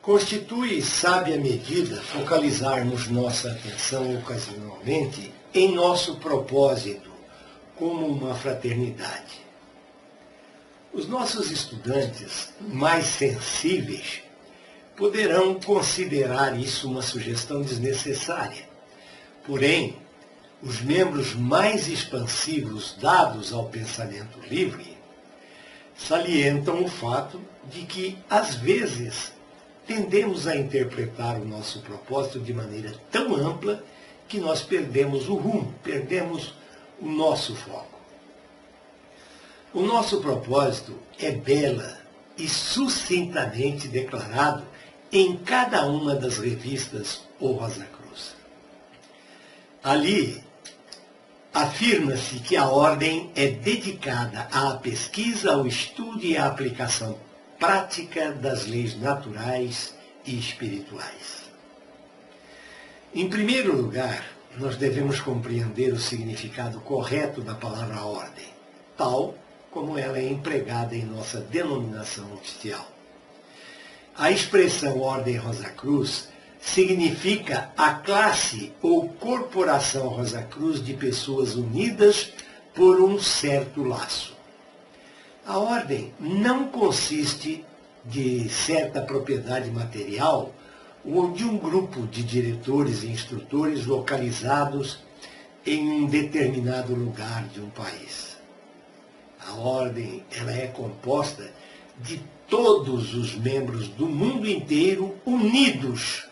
Constitui sábia medida focalizarmos nossa atenção ocasionalmente em nosso propósito como uma fraternidade. Os nossos estudantes mais sensíveis poderão considerar isso uma sugestão desnecessária. Porém, os membros mais expansivos dados ao pensamento livre salientam o fato de que, às vezes, tendemos a interpretar o nosso propósito de maneira tão ampla que nós perdemos o rumo, perdemos o nosso foco. O nosso propósito é bela e sucintamente declarado em cada uma das revistas O Rosa Cruz. Ali, afirma-se que a ordem é dedicada à pesquisa, ao estudo e à aplicação prática das leis naturais e espirituais. Em primeiro lugar, nós devemos compreender o significado correto da palavra ordem, tal como ela é empregada em nossa denominação oficial. A expressão Ordem Rosa Cruz significa a classe ou corporação Rosa Cruz de pessoas unidas por um certo laço. A ordem não consiste de certa propriedade material ou de um grupo de diretores e instrutores localizados em um determinado lugar de um país. A ordem ela é composta de todos os membros do mundo inteiro unidos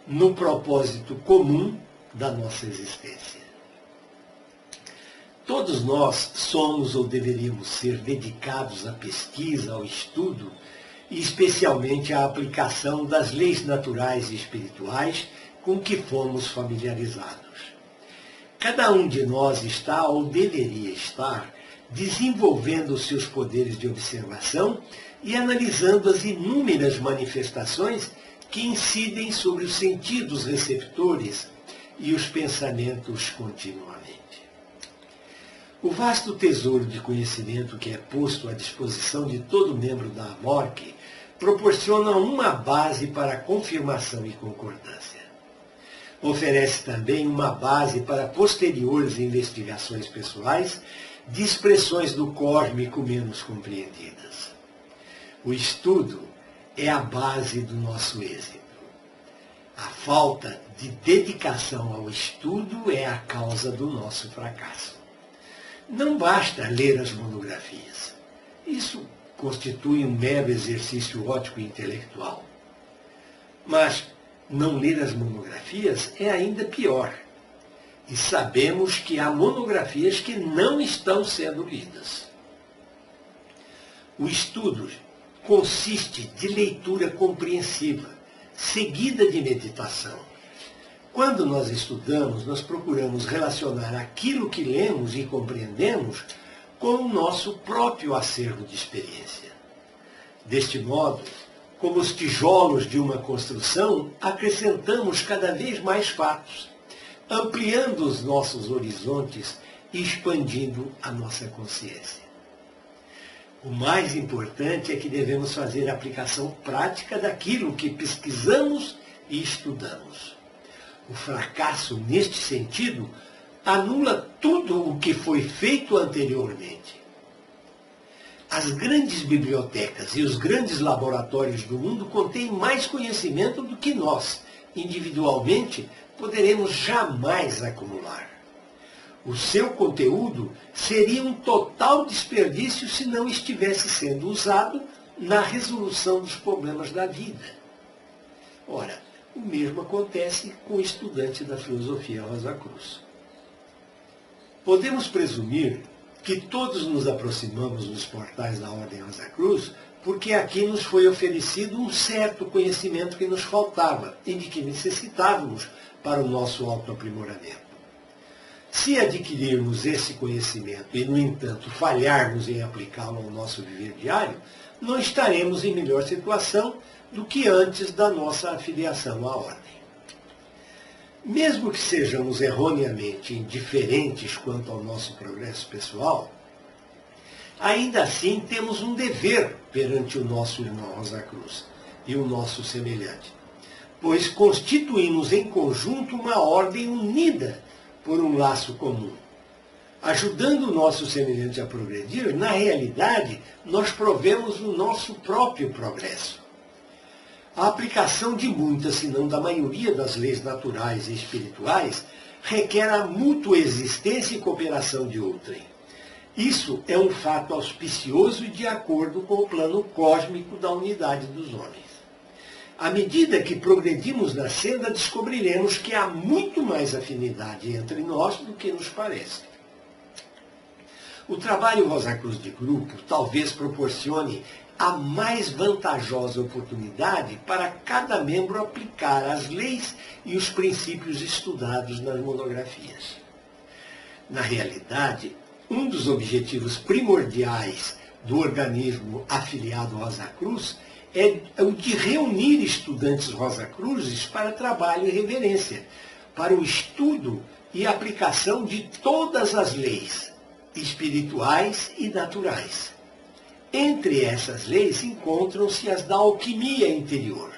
no propósito comum da nossa existência. Todos nós somos ou deveríamos ser dedicados à pesquisa, ao estudo e especialmente à aplicação das leis naturais e espirituais com que fomos familiarizados. Cada um de nós está ou deveria estar desenvolvendo seus poderes de observação e analisando as inúmeras manifestações que incidem sobre os sentidos receptores e os pensamentos continuamente. O vasto tesouro de conhecimento que é posto à disposição de todo membro da AMORC proporciona uma base para a confirmação e concordância. Oferece também uma base para posteriores investigações pessoais de expressões do cósmico menos compreendidas. O estudo é a base do nosso êxito. A falta de dedicação ao estudo é a causa do nosso fracasso. Não basta ler as monografias. Isso constitui um mero exercício ótico e intelectual. Mas não ler as monografias é ainda pior. E sabemos que há monografias que não estão sendo lidas. O estudo consiste de leitura compreensiva, seguida de meditação. Quando nós estudamos, nós procuramos relacionar aquilo que lemos e compreendemos com o nosso próprio acervo de experiência. Deste modo, como os tijolos de uma construção, acrescentamos cada vez mais fatos, ampliando os nossos horizontes e expandindo a nossa consciência. O mais importante é que devemos fazer a aplicação prática daquilo que pesquisamos e estudamos. O fracasso, neste sentido, anula tudo o que foi feito anteriormente. As grandes bibliotecas e os grandes laboratórios do mundo contêm mais conhecimento do que nós, individualmente, poderemos jamais acumular. O seu conteúdo seria um total desperdício se não estivesse sendo usado na resolução dos problemas da vida. Ora, o mesmo acontece com o estudante da filosofia Rosa Cruz. Podemos presumir que todos nos aproximamos dos portais da Ordem Rosa Cruz porque aqui nos foi oferecido um certo conhecimento que nos faltava e de que necessitávamos para o nosso autoaprimoramento. Se adquirirmos esse conhecimento e, no entanto, falharmos em aplicá-lo ao nosso viver diário, não estaremos em melhor situação do que antes da nossa afiliação à ordem. Mesmo que sejamos erroneamente indiferentes quanto ao nosso progresso pessoal, ainda assim temos um dever perante o nosso irmão Rosa Cruz, e o nosso semelhante, pois constituímos em conjunto uma ordem unida por um laço comum. Ajudando o nosso semelhante a progredir, na realidade, nós provemos o nosso próprio progresso. A aplicação de muitas, se não da maioria das leis naturais e espirituais, requer a mútua existência e cooperação de outrem. Isso é um fato auspicioso e de acordo com o plano cósmico da unidade dos homens. À medida que progredimos na senda, descobriremos que há muito mais afinidade entre nós do que nos parece. O trabalho Rosa Cruz de grupo talvez proporcione a mais vantajosa oportunidade para cada membro aplicar as leis e os princípios estudados nas monografias. Na realidade, um dos objetivos primordiais do organismo afiliado Rosa Cruz é o de reunir estudantes Rosa Cruzes para trabalho e reverência, para o estudo e aplicação de todas as leis espirituais e naturais. Entre essas leis encontram-se as da alquimia interior.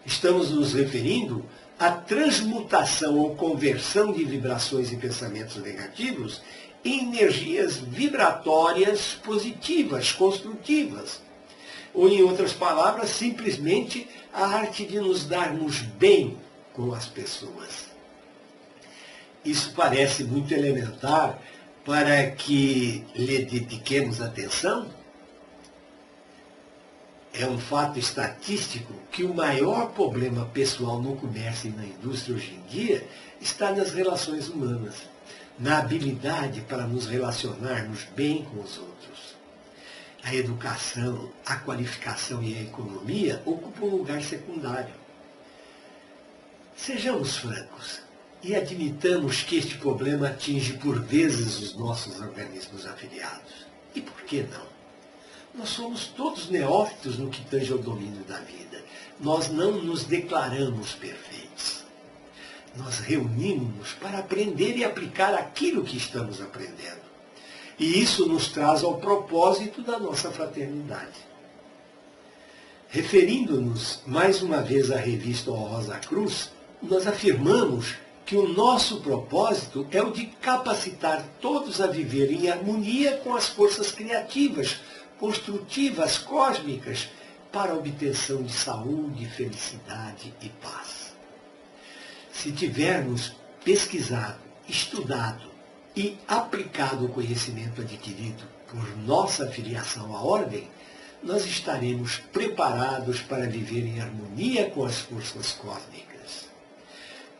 Estamos nos referindo à transmutação ou conversão de vibrações e pensamentos negativos em energias vibratórias positivas, construtivas. Ou, em outras palavras, simplesmente a arte de nos darmos bem com as pessoas. Isso parece muito elementar para que lhe dediquemos atenção. É um fato estatístico que o maior problema pessoal no comércio e na indústria hoje em dia está nas relações humanas, na habilidade para nos relacionarmos bem com os outros. A educação, a qualificação e a economia ocupam um lugar secundário. Sejamos francos e admitamos que este problema atinge por vezes os nossos organismos afiliados. E por que não? Nós somos todos neófitos no que tange ao domínio da vida. Nós não nos declaramos perfeitos. Nós reunimos-nos para aprender e aplicar aquilo que estamos aprendendo. E isso nos traz ao propósito da nossa fraternidade. Referindo-nos mais uma vez à revista Rosa Cruz, nós afirmamos que o nosso propósito é o de capacitar todos a viver em harmonia com as forças criativas, construtivas, cósmicas, para a obtenção de saúde, felicidade e paz. Se tivermos pesquisado, estudado e aplicado o conhecimento adquirido por nossa filiação à ordem, nós estaremos preparados para viver em harmonia com as forças cósmicas.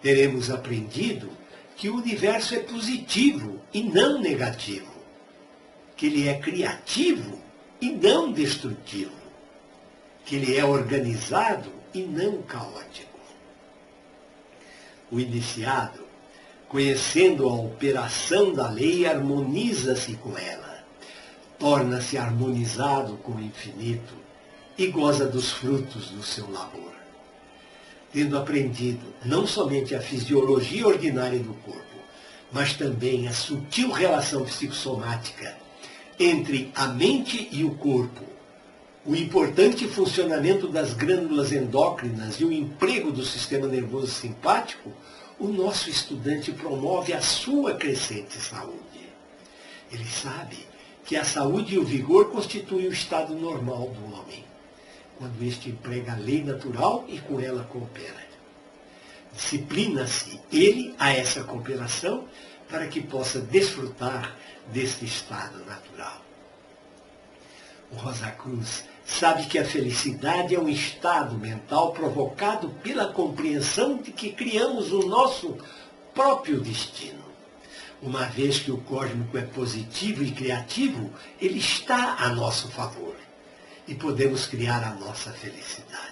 Teremos aprendido que o universo é positivo e não negativo, que ele é criativo e não destrutivo, que ele é organizado e não caótico. O iniciado, conhecendo a operação da lei, harmoniza-se com ela, torna-se harmonizado com o infinito e goza dos frutos do seu labor. Tendo aprendido não somente a fisiologia ordinária do corpo, mas também a sutil relação psicossomática entre a mente e o corpo, o importante funcionamento das glândulas endócrinas e o emprego do sistema nervoso simpático, o nosso estudante promove a sua crescente saúde. Ele sabe que a saúde e o vigor constituem o estado normal do homem, quando este emprega a lei natural e com ela coopera. Disciplina-se ele a essa cooperação para que possa desfrutar deste estado natural. O Rosa Cruz sabe que a felicidade é um estado mental provocado pela compreensão de que criamos o nosso próprio destino. Uma vez que o cósmico é positivo e criativo, ele está a nosso favor e podemos criar a nossa felicidade.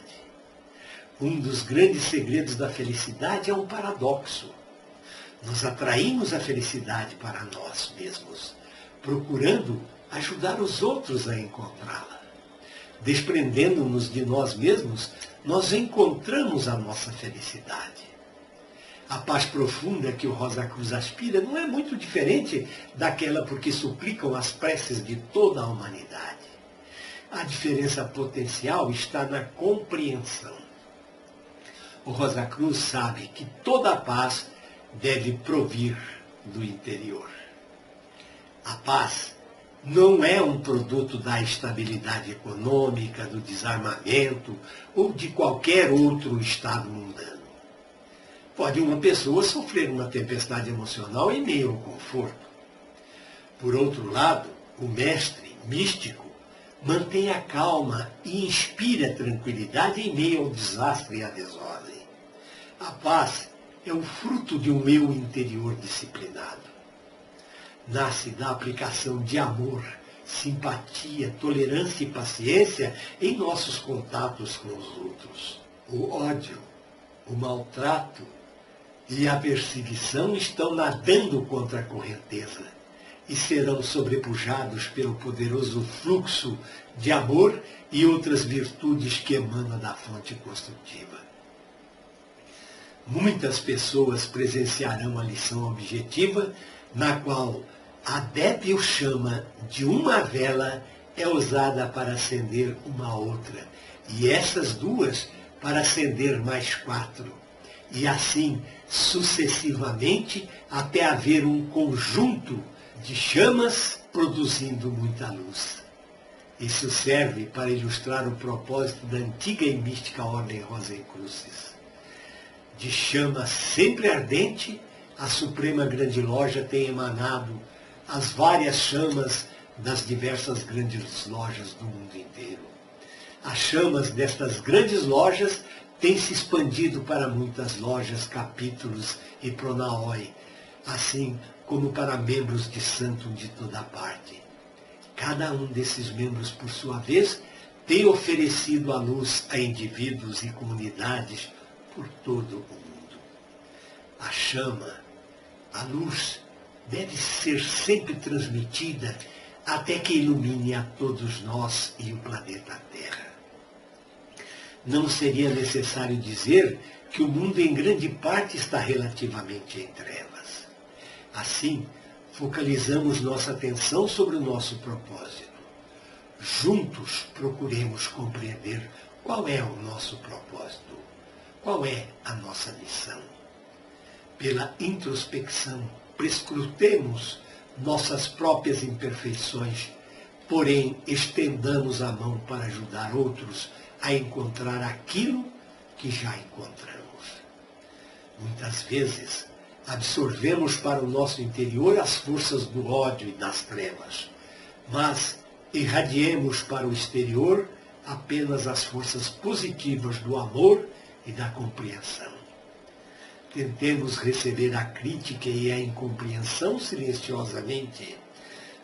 Um dos grandes segredos da felicidade é um paradoxo. Nós atraímos a felicidade para nós mesmos, procurando ajudar os outros a encontrá-la. Desprendendo-nos de nós mesmos, nós encontramos a nossa felicidade. A paz profunda que o Rosa Cruz aspira não é muito diferente daquela por que suplicam as preces de toda a humanidade. A diferença potencial está na compreensão. O Rosa Cruz sabe que toda a paz deve provir do interior. A paz não é um produto da estabilidade econômica, do desarmamento ou de qualquer outro estado mundano. Pode uma pessoa sofrer uma tempestade emocional em meio ao conforto. Por outro lado, o mestre místico mantém a calma e inspira tranquilidade em meio ao desastre e à desordem. A paz é o fruto de um eu interior disciplinado. Nasce da aplicação de amor, simpatia, tolerância e paciência em nossos contatos com os outros. O ódio, o maltrato e a perseguição estão nadando contra a correnteza e serão sobrepujados pelo poderoso fluxo de amor e outras virtudes que emanam da fonte construtiva. Muitas pessoas presenciarão a lição objetiva, na qual a débil chama de uma vela é usada para acender uma outra, e essas duas para acender mais 4, e assim sucessivamente até haver um conjunto de chamas produzindo muita luz. Isso serve para ilustrar o propósito da antiga e mística Ordem Rosacrucis. De chama sempre ardente, a Suprema Grande Loja tem emanado as várias chamas das diversas grandes lojas do mundo inteiro. As chamas destas grandes lojas têm se expandido para muitas lojas, capítulos e pronaoi, assim como para membros de santo de toda parte. Cada um desses membros, por sua vez, tem oferecido a luz a indivíduos e comunidades por todo o mundo. A chama, a luz, deve ser sempre transmitida até que ilumine a todos nós e o planeta Terra. Não seria necessário dizer que o mundo em grande parte está relativamente em trevas. Assim, focalizamos nossa atenção sobre o nosso propósito. Juntos procuremos compreender qual é o nosso propósito, qual é a nossa missão. Pela introspecção, prescrutemos nossas próprias imperfeições, porém estendamos a mão para ajudar outros a encontrar aquilo que já encontramos. Muitas vezes, absorvemos para o nosso interior as forças do ódio e das trevas, mas irradiemos para o exterior apenas as forças positivas do amor e da compreensão. Tentemos receber a crítica e a incompreensão silenciosamente,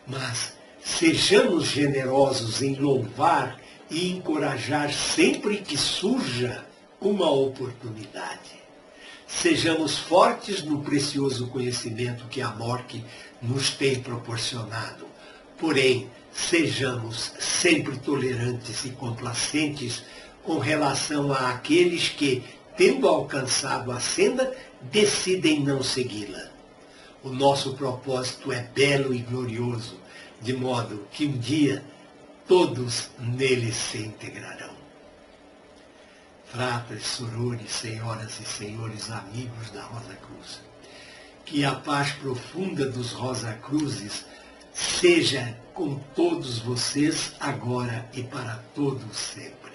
mas sejamos generosos em louvar e encorajar sempre que surja uma oportunidade. Sejamos fortes no precioso conhecimento que a morte nos tem proporcionado, porém, sejamos sempre tolerantes e complacentes com relação àqueles que, tendo alcançado a senda, decidem não segui-la. O nosso propósito é belo e glorioso, de modo que um dia todos nele se integrarão. Fratres, sorores, senhoras e senhores, amigos da Rosa Cruz, que a paz profunda dos Rosa Cruzes seja com todos vocês agora e para todos sempre.